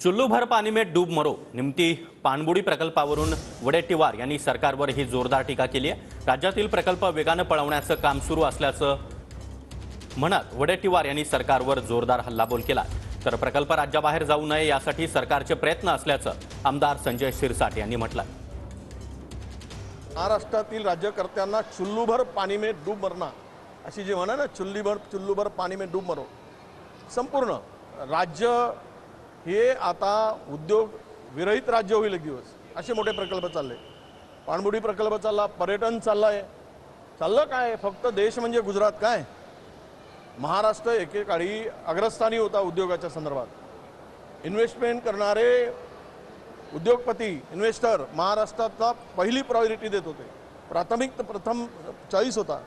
चुल्लू भर पानी में डूब मरो निमती पाणबुडी प्रकल्पावरून वडेट्टीवार यांनी सरकारवर ही जोरदार टीका केली आहे। राज्यातील प्रकल्प वेगाने पळवण्याचं काम सुरू असल्याचं म्हणत वडेट्टीवार यांनी सरकारवर जोरदार हल्लाबोल केला। तर प्रकल्प राज्याबाहेर जाऊ नये यासाठी सरकारचे प्रयत्न असल्याचं आमदार संजय शिरसाट यांनी म्हटलं। महाराष्ट्रातील राज्यकर्त्यांना चुल्लूभर पानी में डूब मरना अशी जी म्हणा ना, चुल्लूभर पानी में डूब मरो, संपूर्ण राज्य हे आता उद्योग विरहित राज्य होईल एक दिवस। असे मोठे प्रकल्प चालले, पाणबुडी प्रकल्प चालला, पर्यटन चाललंय। चाललं काय, फक्त देश म्हणजे गुजरात काय, महाराष्ट्र एकेकाळी अग्रस्थानी होता उद्योगाच्या संदर्भात। इन्व्हेस्टमेंट करणारे उद्योगपती इन्व्हेस्टर महाराष्ट्राला पहिली प्रायोरिटी देत होते, प्रथम चॉईस होता।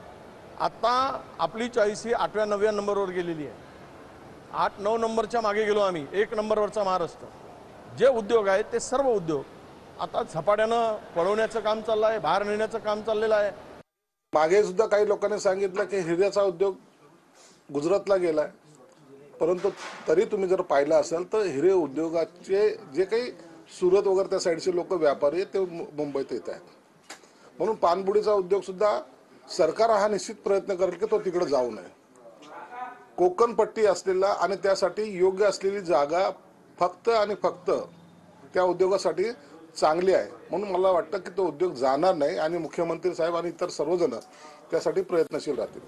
आता आपली चॉईस ही 8व्या 9व्या नंबरवर गेलेली आहे। 8-9 नंबरच्या मागे गेलो आम्ही, 1 नंबरवरचा महाराष्ट्र। जे उद्योग आहेत ते सर्व उद्योग आता झपाट्यानं पळवण्याचं काम चाललं आहे, बाहेर नेण्याचं काम चाललेलं आहे। मागे सुद्धा काही लोकांनी सांगितलं की हिऱ्याचा उद्योग गुजरातला गेलाय, परंतु तरी तुम्ही जर पाहिलं असेल तर हिरे उद्योगाचे जे काही सुरत वगैरे त्या साईडचे लोक व्यापारी ते मुंबईत येत आहेत। म्हणून पाणबुडीचा उद्योग सुद्धा सरकार हा निश्चित प्रयत्न करेल की तो तिकडे जाऊ नये। कोकण पट्टी असलेला आणि त्यासाठी योग्य असलेली जागा फक्त आणि फक्त त्या उद्योगासाठी चांगली आहे, म्हणून मला वाटतं की तो उद्योग जाणार नाही आणि मुख्यमंत्री साहेब आणि इतर सर्वजण त्यासाठी प्रयत्नशील राहतील।